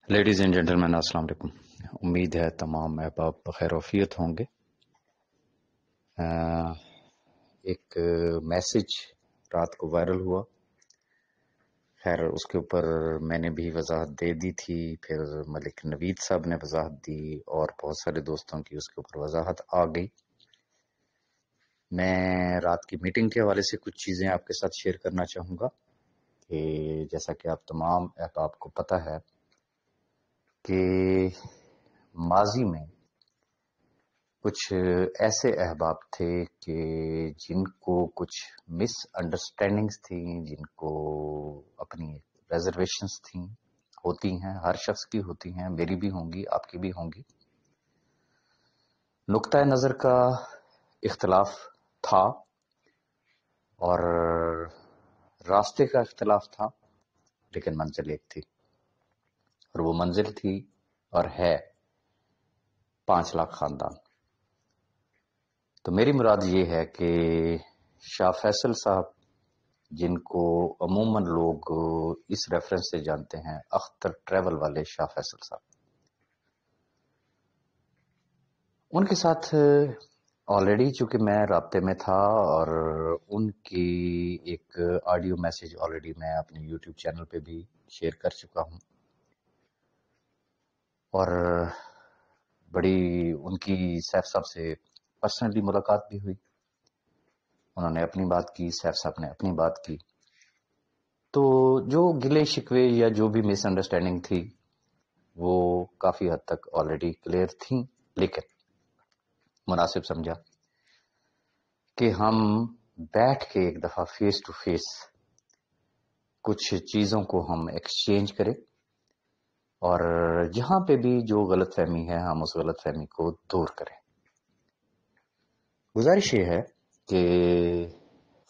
Ladies and gentleman السلام علیکم۔ امید ہے تمام احباب بخیر وفیت ہوں گے۔ ایک میسج رات کو وائرل ہوا، خیر اس کے اوپر میں نے بھی وضاحت دے دی تھی، پھر ملک نوید صاحب نے وضاحت دی اور بہت سارے دوستوں کی اس کے اوپر وضاحت آ گئی۔ میں رات کی میٹنگ کے حوالے سے کچھ چیزیں آپ کے ساتھ شیئر کرنا چاہوں گا کہ جیسا کہ آپ تمام احباب کو پتہ ہے کہ ماضی میں کچھ ایسے احباب تھے کہ جن کو کچھ مس انڈرسٹینڈنگز تھیں، جن کو اپنی ریزرویشنز تھیں، ہوتی ہیں، ہر شخص کی ہوتی ہیں، میری بھی ہوں گی، آپ کی بھی ہوں گی۔ نقطۂ نظر کا اختلاف تھا اور راستے کا اختلاف تھا، لیکن منزل ایک تھی، اور وہ منزل تھی اور ہے 5 لاکھ خاندان۔ تو میری مراد یہ ہے کہ شاہ فیصل صاحب، جن کو عموماً لوگ اس ریفرنس سے جانتے ہیں، اختر ٹریول والے شاہ فیصل صاحب، ان کے ساتھ آلریڈی چونکہ میں رابطے میں تھا اور ان کی ایک آڈیو میسج آلریڈی میں اپنے یوٹیوب چینل پہ بھی شیئر کر چکا ہوں، اور بڑی ان کی سیف صاحب سے پرسنلی ملاقات بھی ہوئی، انہوں نے اپنی بات کی، سیف صاحب نے اپنی بات کی۔ تو جو گلے شکوے یا جو بھی مس انڈرسٹینڈنگ تھی وہ کافی حد تک آلریڈی کلیئر تھیں، لیکن مناسب سمجھا کہ ہم بیٹھ کے ایک دفعہ فیس ٹو فیس کچھ چیزوں کو ہم ایکسچینج کریں، اور جہاں پہ بھی جو غلط فہمی ہے ہم اس غلط فہمی کو دور کریں۔ گزارش یہ ہے کہ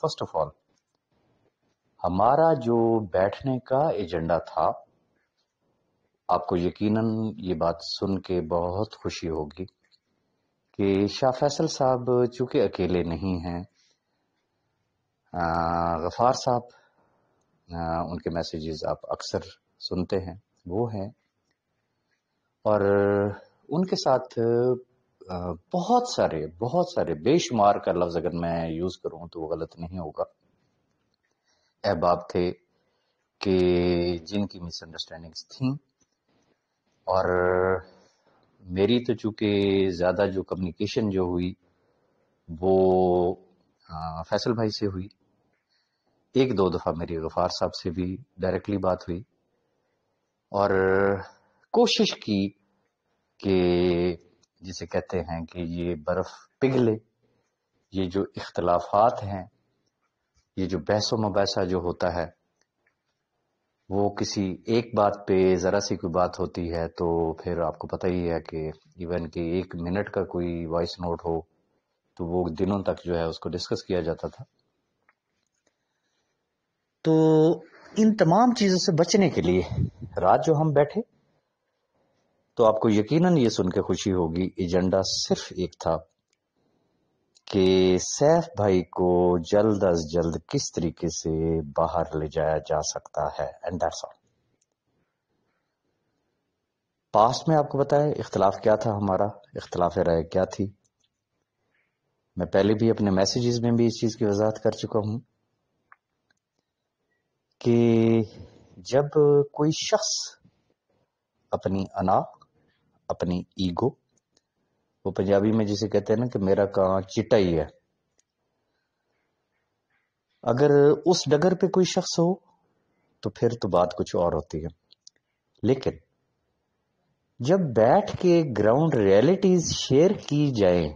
فرسٹ آف آل ہمارا جو بیٹھنے کا ایجنڈا تھا، آپ کو یقیناً یہ بات سن کے بہت خوشی ہوگی کہ شاہ فیصل صاحب چونکہ اکیلے نہیں ہیں، غفار صاحب، ان کے میسیجز آپ اکثر سنتے ہیں، وہ ہیں، اور ان کے ساتھ بہت سارے بے شمار کا لفظ اگر میں یوز کروں تو وہ غلط نہیں ہوگا، احباب تھے کہ جن کی مس انڈرسٹینڈنگز تھیں، اور میری تو چونکہ زیادہ جو کمیونیکیشن جو ہوئی وہ فیصل بھائی سے ہوئی، ایک دو دفعہ میری غفار صاحب سے بھی ڈائریکٹلی بات ہوئی، اور کوشش کی کہ جسے کہتے ہیں کہ یہ برف پگھلے، یہ جو اختلافات ہیں، یہ جو بحث و مباحثہ جو ہوتا ہے، وہ کسی ایک بات پہ ذرا سی کوئی بات ہوتی ہے تو پھر آپ کو پتہ ہی ہے کہ ایون کہ 1 منٹ کا کوئی وائس نوٹ ہو تو وہ دنوں تک جو ہے اس کو ڈسکس کیا جاتا تھا۔ تو ان تمام چیزوں سے بچنے کے لیے رات جو ہم بیٹھے تو آپ کو یقیناً یہ سن کے خوشی ہوگی، ایجنڈا صرف ایک تھا کہ سیف بھائی کو جلد از جلد کس طریقے سے باہر لے جایا جا سکتا ہے، اینڈ دیٹس آل۔ پاسٹ میں آپ کو بتایا اختلاف کیا تھا، ہمارا اختلاف رائے کیا تھی، میں پہلے بھی اپنے میسیجز میں بھی اس چیز کی وضاحت کر چکا ہوں کہ جب کوئی شخص اپنی انا، اپنی ایگو، وہ پنجابی میں جسے کہتے ہیں نا کہ میرا کہاں چٹا ہی ہے، اگر اس ڈگر پہ کوئی شخص ہو تو پھر تو بات کچھ اور ہوتی ہے، لیکن جب بیٹھ کے گراؤنڈ ریئلٹیز شیئر کی جائیں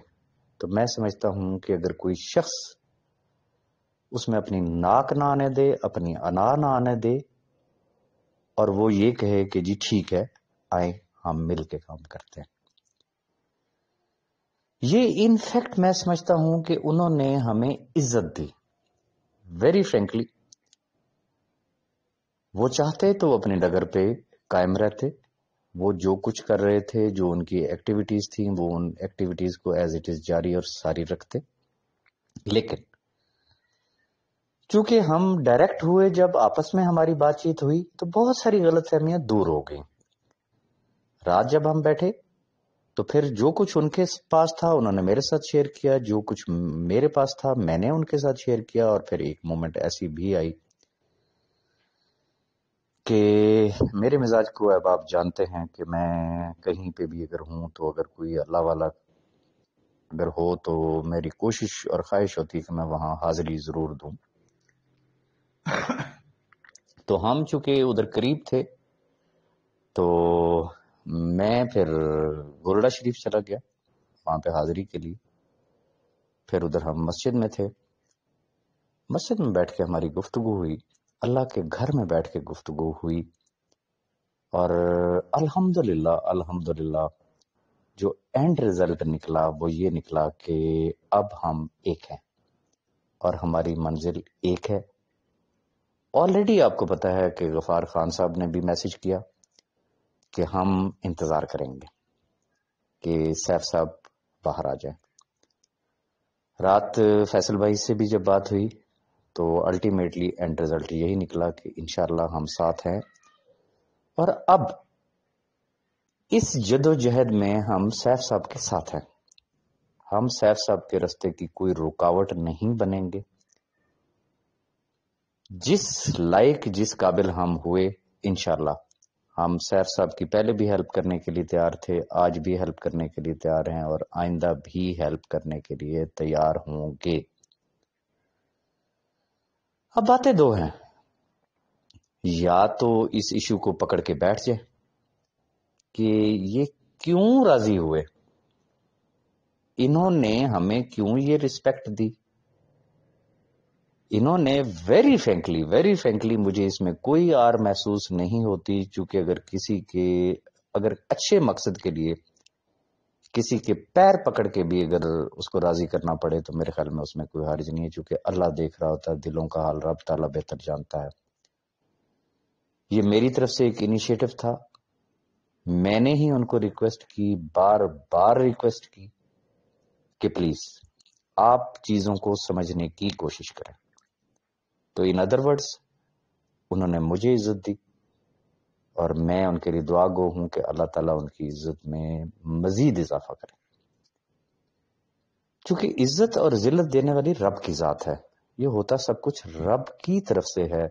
تو میں سمجھتا ہوں کہ اگر کوئی شخص اس میں اپنی ناک نہ آنے دے، اپنی انا نہ آنے دے، اور وہ یہ کہے کہ جی ٹھیک ہے آئیں ہم مل کے کام کرتے ہیں، یہ انفیکٹ میں سمجھتا ہوں کہ انہوں نے ہمیں عزت دی، ویری فرینکلی۔ وہ چاہتے تو وہ اپنے ڈگر پہ قائم رہتے، وہ جو کچھ کر رہے تھے، جو ان کی ایکٹیویٹیز تھیں، وہ ان ایکٹیویٹیز کو ایز اٹ از جاری اور ساری رکھتے، لیکن چونکہ ہم ڈائریکٹ ہوئے، جب آپس میں ہماری بات چیت ہوئی تو بہت ساری غلط فہمیاں دور ہو گئیں، رات جب ہم بیٹھے تو پھر جو کچھ ان کے پاس تھا انہوں نے میرے ساتھ شیئر کیا، جو کچھ میرے پاس تھا میں نے ان کے ساتھ شیئر کیا، اور پھر ایک مومنٹ ایسی بھی آئی کہ میرے مزاج کو اب آپ جانتے ہیں کہ میں کہیں پہ بھی اگر ہوں تو اگر کوئی اللہ والا اگر ہو تو میری کوشش اور خواہش ہوتی ہے کہ میں وہاں حاضری ضرور دوں. تو ہم چونکہ ادھر قریب تھے تو میں پھر گولڈا شریف چلا گیا وہاں پہ حاضری کے لیے. پھر ادھر ہم مسجد میں تھے، مسجد میں بیٹھ کے ہماری گفتگو ہوئی، اللہ کے گھر میں بیٹھ کے گفتگو ہوئی، اور الحمدللہ جو اینڈ رزلٹ نکلا وہ یہ نکلا کہ اب ہم ایک ہیں اور ہماری منزل ایک ہے. آلریڈی آپ کو پتا ہے کہ غفار خان صاحب نے بھی میسج کیا کہ ہم انتظار کریں گے کہ سیف صاحب باہر آ جائیں. رات فیصل بھائی سے بھی جب بات ہوئی تو الٹیمیٹلی اینڈ رزلٹ یہی نکلا کہ انشاءاللہ ہم ساتھ ہیں، اور اب اس جد و جہد میں ہم سیف صاحب کے ساتھ ہیں. ہم سیف صاحب کے راستے کی کوئی رکاوٹ نہیں بنیں گے. جس لائق جس قابل ہم ہوئے انشاءاللہ ہم سیف صاحب کی پہلے بھی ہیلپ کرنے کے لیے تیار تھے، آج بھی ہیلپ کرنے کے لیے تیار ہیں، اور آئندہ بھی ہیلپ کرنے کے لیے تیار ہوں گے. اب باتیں دو ہیں، یا تو اس ایشو کو پکڑ کے بیٹھ جائے کہ یہ کیوں راضی ہوئے، انہوں نے ہمیں کیوں یہ رسپیکٹ دی. انہوں نے ویری فرینکلی مجھے اس میں کوئی آر محسوس نہیں ہوتی، چونکہ اگر اچھے مقصد کے لیے کسی کے پیر پکڑ کے بھی اگر اس کو راضی کرنا پڑے تو میرے خیال میں اس میں کوئی حرج نہیں ہے، چونکہ اللہ دیکھ رہا ہوتا ہے، دلوں کا حال رب تعالیٰ بہتر جانتا ہے. یہ میری طرف سے ایک انیشیٹو تھا، میں نے ہی ان کو ریکویسٹ کی، بار بار ریکویسٹ کی کہ پلیز آپ چیزوں کو سمجھنے کی کوشش کریں. تو ان ادر ورڈز انہوں نے مجھے عزت دی، اور میں ان کے لیے دعا گو ہوں کہ اللہ تعالیٰ ان کی عزت میں مزید اضافہ کرے، چونکہ عزت اور ذلت دینے والی رب کی ذات ہے. یہ ہوتا سب کچھ رب کی طرف سے ہے.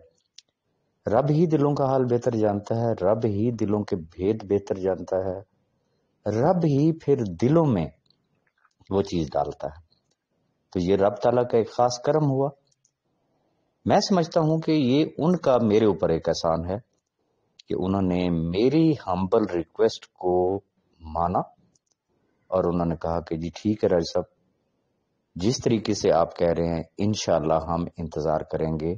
رب ہی دلوں کا حال بہتر جانتا ہے، رب ہی دلوں کے بھید بہتر جانتا ہے، رب ہی پھر دلوں میں وہ چیز ڈالتا ہے. تو یہ رب تعالیٰ کا ایک خاص کرم ہوا. میں سمجھتا ہوں کہ یہ ان کا میرے اوپر ایک احسان ہے کہ انہوں نے میری ہمبل ریکویسٹ کو مانا، اور انہوں نے کہا کہ جی ٹھیک ہے راج صاحب، جس طریقے سے آپ کہہ رہے ہیں انشاءاللہ ہم انتظار کریں گے،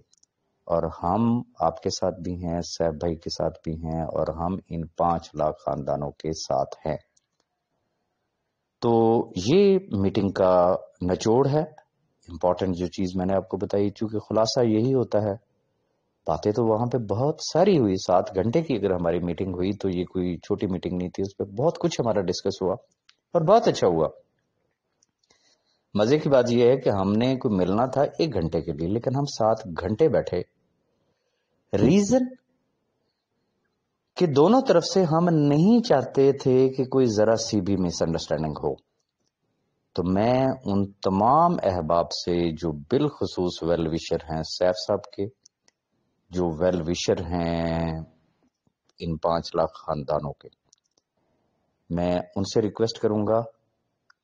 اور ہم آپ کے ساتھ بھی ہیں، سیف بھائی کے ساتھ بھی ہیں، اور ہم ان 5 لاکھ خاندانوں کے ساتھ ہیں. تو یہ میٹنگ کا نچوڑ ہے، امپورٹنٹ جو چیز میں نے آپ کو بتائی. چونکہ خلاصہ یہی ہوتا ہے، باتیں تو وہاں پہ بہت ساری ہوئی. 7 گھنٹے کی اگر ہماری میٹنگ ہوئی تو یہ کوئی چھوٹی میٹنگ نہیں تھی، اس پہ بہت کچھ ہمارا ڈسکس ہوا اور بہت اچھا ہوا. مزے کی بات یہ ہے کہ ہم نے کوئی ملنا تھا 1 گھنٹے کے لیے، لیکن ہم 7 گھنٹے بیٹھے. ریزن کہ دونوں طرف سے ہم نہیں چاہتے تھے کہ کوئی ذرا سی بھی مس انڈرسٹینڈنگ ہو. تو میں ان تمام احباب سے جو بالخصوص ویل وشر ہیں سیف صاحب کے، جو ویل وشر ہیں ان 5 لاکھ خاندانوں کے، میں ان سے ریکویسٹ کروں گا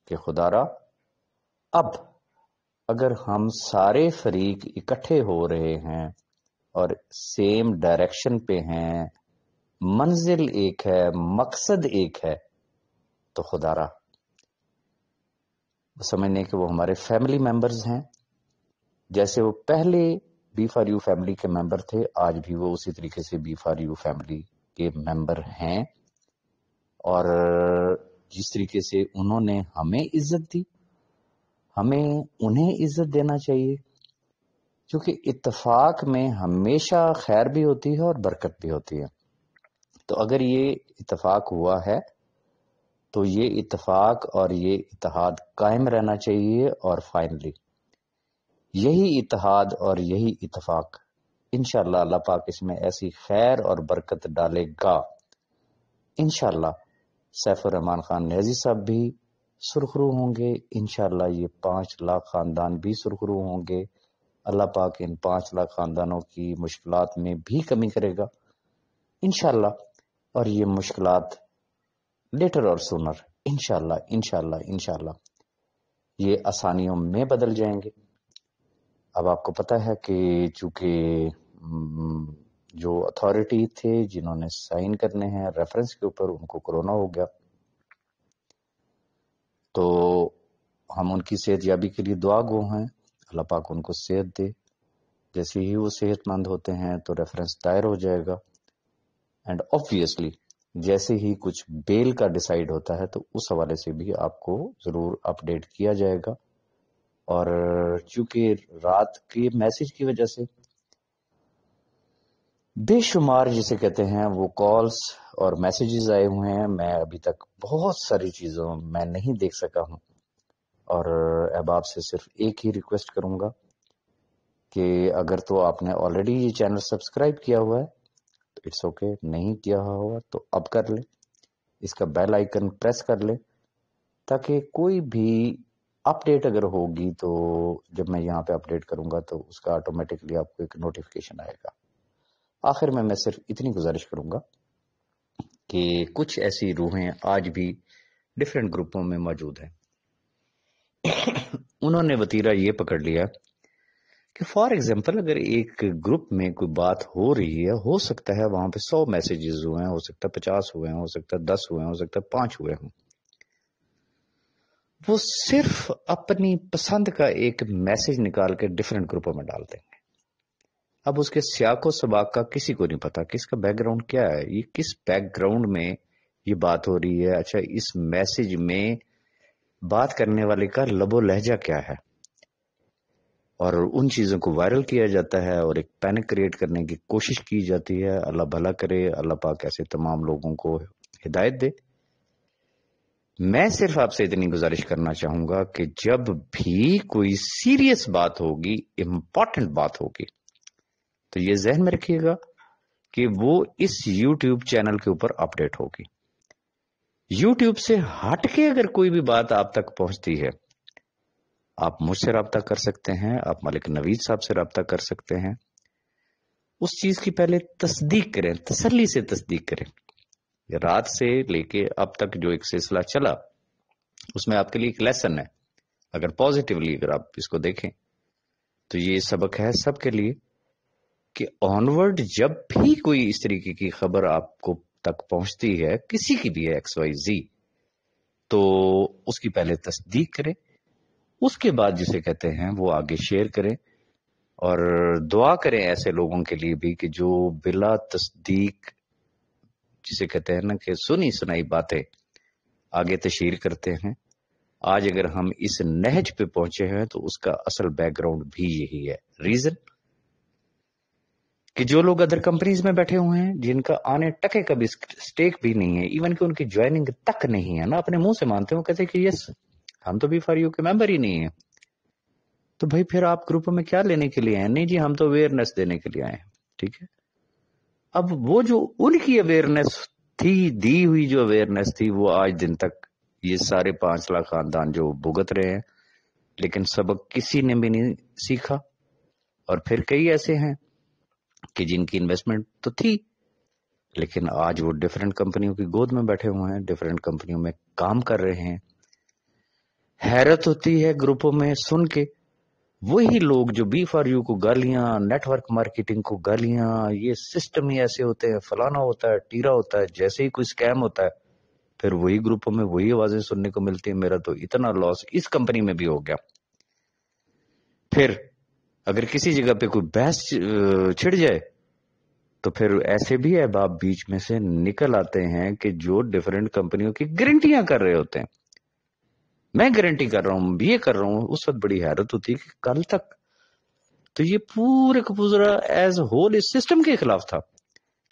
کہ خدا را اب اگر ہم سارے فریق اکٹھے ہو رہے ہیں اور سیم ڈائریکشن پہ ہیں، منزل ایک ہے، مقصد ایک ہے، تو خدا را سمجھنے کہ وہ ہمارے فیملی ممبرز ہیں. جیسے وہ پہلے بی فار یو فیملی کے ممبر تھے، آج بھی وہ اسی طریقے سے بی فار یو فیملی کے ممبر ہیں. اور جس طریقے سے انہوں نے ہمیں عزت دی، ہمیں انہیں عزت دینا چاہیے، کیونکہ اتفاق میں ہمیشہ خیر بھی ہوتی ہے اور برکت بھی ہوتی ہے. تو اگر یہ اتفاق ہوا ہے تو یہ اتفاق اور یہ اتحاد قائم رہنا چاہیے، اور فائنلی یہی اتحاد اور یہی اتفاق انشاءاللہ اللہ پاک اس میں ایسی خیر اور برکت ڈالے گا انشاءاللہ سیف الرحمان خان نیازی صاحب بھی سرخرو ہوں گے انشاءاللہ. یہ 5 لاکھ خاندان بھی سرخرو ہوں گے. اللہ پاک ان 5 لاکھ خاندانوں کی مشکلات میں بھی کمی کرے گا انشاءاللہ. اور یہ مشکلات لیٹر اور سونر انشاءاللہ یہ آسانیوں میں بدل جائیں گے. اب آپ کو پتہ ہے کہ چونکہ جو اتھارٹی تھے جنہوں نے سائن کرنے ہیں ریفرنس کے اوپر، ان کو کرونا ہو گیا، تو ہم ان کی صحت یابی کے لیے دعا گو ہیں. اللہ پاک ان کو صحت دے. جیسے ہی وہ صحت مند ہوتے ہیں تو ریفرنس دائر ہو جائے گا، اینڈ آبویسلی جیسے ہی کچھ بیل کا ڈیسائیڈ ہوتا ہے تو اس حوالے سے بھی آپ کو ضرور اپڈیٹ کیا جائے گا. اور چونکہ رات کے میسج کی وجہ سے بے شمار جسے کہتے ہیں وہ کالز اور میسیجز آئے ہوئے ہیں، میں ابھی تک بہت ساری چیزوں میں نہیں دیکھ سکا ہوں. اور اب آپ سے صرف ایک ہی ریکویسٹ کروں گا کہ اگر تو آپ نے آلریڈی یہ چینل سبسکرائب کیا ہوا ہے تو اٹس اوکے، نہیں کیا ہوا تو اب کر لیں. اس کا بیل آئیکن پریس کر لیں تاکہ کوئی بھی اپڈیٹ اگر ہوگی تو جب میں یہاں پہ اپڈیٹ کروں گا تو اس کا آٹومیٹکلی آپ کو ایک نوٹیفیکیشن آئے گا. آخر میں صرف اتنی گزارش کروں گا کہ کچھ ایسی روحیں آج بھی ڈفرینٹ گروپوں میں موجود ہیں. انہوں نے وتیرہ یہ پکڑ لیا کہ فار ایگزامپل اگر ایک گروپ میں کوئی بات ہو رہی ہے، ہو سکتا ہے وہاں پہ 100 میسیجز ہوئے ہیں، ہو سکتا ہے 50 ہوئے ہیں، ہو سکتا ہے 10 ہوئے ہیں، ہو سکتا ہے 5 ہوئے ہوں. وہ صرف اپنی پسند کا ایک میسج نکال کے ڈفرینٹ گروپوں میں ڈال دیں گے. اب اس کے سیاق و سباق کا کسی کو نہیں پتا کہ اس کا بیک گراؤنڈ کیا ہے، یہ کس بیک گراؤنڈ میں یہ بات ہو رہی ہے. اچھا اس میسج میں بات کرنے والے کا لب و لہجہ کیا ہے، اور ان چیزوں کو وائرل کیا جاتا ہے اور ایک پینک کریٹ کرنے کی کوشش کی جاتی ہے. اللہ بھلا کرے، اللہ پاک ایسے تمام لوگوں کو ہدایت دے. میں صرف آپ سے اتنی گزارش کرنا چاہوں گا کہ جب بھی کوئی سیریس بات ہوگی، امپورٹنٹ بات ہوگی، تو یہ ذہن میں رکھیے گا کہ وہ اس یوٹیوب چینل کے اوپر اپڈیٹ ہوگی. یوٹیوب سے ہٹ کے اگر کوئی بھی بات آپ تک پہنچتی ہے، آپ مجھ سے رابطہ کر سکتے ہیں، آپ ملک نوید صاحب سے رابطہ کر سکتے ہیں. اس چیز کی پہلے تصدیق کریں، تسلی سے تصدیق کریں. رات سے لے کے اب تک جو ایک سلسلہ چلا اس میں آپ کے لیے ایک لیسن ہے. اگر پازیٹیولی اگر آپ اس کو دیکھیں تو یہ سبق ہے سب کے لیے کہ آنورڈ جب بھی کوئی اس طریقے کی خبر آپ کو تک پہنچتی ہے، کسی کی بھی ہے XYZ، تو اس کی پہلے تصدیق کریں، اس کے بعد جسے کہتے ہیں وہ آگے شیئر کریں. اور دعا کریں ایسے لوگوں کے لیے بھی کہ جو بلا تصدیق جسے کہتے ہیں نا کہ سنی سنائی باتیں آگے تشہیر کرتے ہیں. آج اگر ہم اس نہج پہ پہنچے ہیں تو اس کا اصل بیک گراؤنڈ بھی یہی ہے. ریزن کہ جو لوگ ادر کمپنیز میں بیٹھے ہوئے ہیں، جن کا آنے ٹکے کا بھی سٹیک بھی نہیں ہے، ایون کہ ان کی جوائننگ تک نہیں ہے نا، اپنے منہ سے مانتے ہیں، وہ کہتے ہیں کہ یس ہم تو B4U کے ممبر ہی نہیں ہیں. تو بھائی پھر آپ گروپوں میں کیا لینے کے لیے آئے؟ نہیں جی ہم تو اویئرنیس دینے کے لیے آئے ہیں. ٹھیک ہے، اب وہ جو ان کی اویئرنیس تھی، دی ہوئی جو اویئرنیس تھی، وہ آج دن تک یہ سارے 5 لاکھ خاندان جو بھگت رہے ہیں، لیکن سبق کسی نے بھی نہیں سیکھا. اور پھر کئی ایسے ہیں کہ جن کی انویسٹمنٹ تو تھی لیکن آج وہ ڈفرینٹ کمپنیوں کی گود میں بیٹھے ہوئے ہیں، ڈفرینٹ کمپنیوں میں کام کر رہے ہیں. حیرت ہوتی ہے گروپوں میں سن کے، وہی لوگ جو B4U کو گالیاں، نیٹ ورک مارکیٹنگ کو گالیاں، یہ سسٹم ہی ایسے ہوتے ہیں، فلانا ہوتا ہے، ٹیرا ہوتا ہے، جیسے ہی کوئی سکیم ہوتا ہے پھر وہی گروپوں میں وہی آوازیں سننے کو ملتی ہیں، میرا تو اتنا لاس اس کمپنی میں بھی ہو گیا. پھر اگر کسی جگہ پہ کوئی بحث چھڑ جائے تو پھر ایسے بھی احباب بیچ میں سے نکل آتے ہیں کہ جو ڈفرینٹ کمپنیوں کی گارنٹیاں کر رہے ہوتے ہیں. میں گارنٹی کر رہا ہوں، یہ کر رہا ہوں. اس وقت بڑی حیرت ہوتی ہے کہ کل تک تو یہ پورے کا پورا ایز ہول اس سسٹم کے خلاف تھا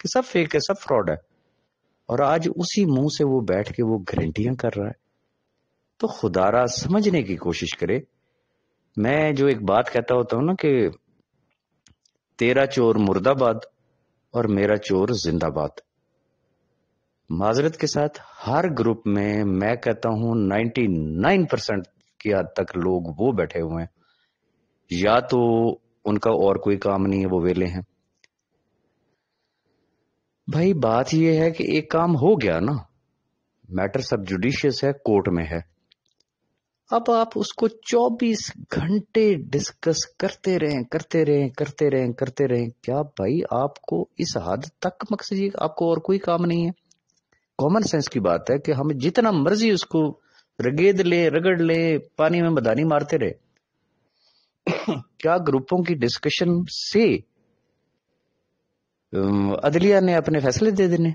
کہ سب فیک ہے، سب فراڈ ہے، اور آج اسی منہ سے وہ بیٹھ کے وہ گارنٹیاں کر رہا ہے. تو خدا را سمجھنے کی کوشش کرے. میں جو ایک بات کہتا ہوتا ہوں نا کہ تیرا چور مرد آباد اور میرا چور زندہ باد. معذرت کے ساتھ ہر گروپ میں کہتا ہوں 99% کی حد تک لوگ وہ بیٹھے ہوئے ہیں، یا تو ان کا اور کوئی کام نہیں ہے، وہ ویلے ہیں. بھائی بات یہ ہے کہ ایک کام ہو گیا نا، میٹر سب جوڈیشیس ہے، کورٹ میں ہے، اب آپ اس کو 24 گھنٹے ڈسکس کرتے رہیں. کیا بھائی آپ کو اس حد تک مقصد یہ آپ کو اور کوئی کام نہیں ہے؟ کامن سینس کی بات ہے کہ ہم جتنا مرضی اس کو رگڑ لے، پانی میں مدانی مارتے رہے. کیا گروپوں کی ڈسکشن سے عدلیہ نے اپنے فیصلے دے دینے؟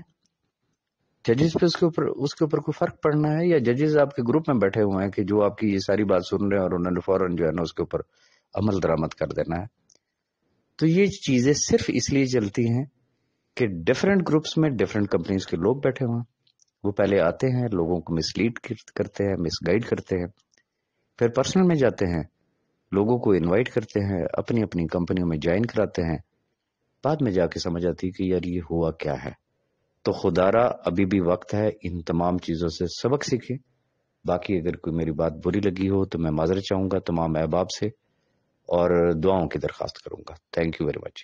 ججز پہ اس کے اوپر کوئی فرق پڑنا ہے، یا ججز آپ کے گروپ میں بیٹھے ہوئے ہیں کہ جو آپ کی یہ ساری بات سن رہے ہیں اور انہوں نے فوراً جو ہے نا اس کے اوپر عمل درآمد کر دینا ہے؟ تو یہ چیزیں صرف اس لیے چلتی ہیں کہ ڈفرینٹ گروپس میں ڈفرینٹ کمپنیز کے لوگ بیٹھے ہوئے ہیں. وہ پہلے آتے ہیں، لوگوں کو مس لیڈ کرتے ہیں، مس گائیڈ کرتے ہیں، پھر پرسنل میں جاتے ہیں، لوگوں کو انوائٹ کرتے ہیں، اپنی اپنی کمپنیوں میں جوائن کراتے ہیں، بعد میں جا کے سمجھ آتی کہ یار یہ ہوا کیا ہے. تو خدارا ابھی بھی وقت ہے ان تمام چیزوں سے سبق سیکھیں. باقی اگر کوئی میری بات بری لگی ہو تو میں معذرت چاہوں گا تمام احباب سے، اور دعاؤں کی درخواست کروں گا. Thank you very much.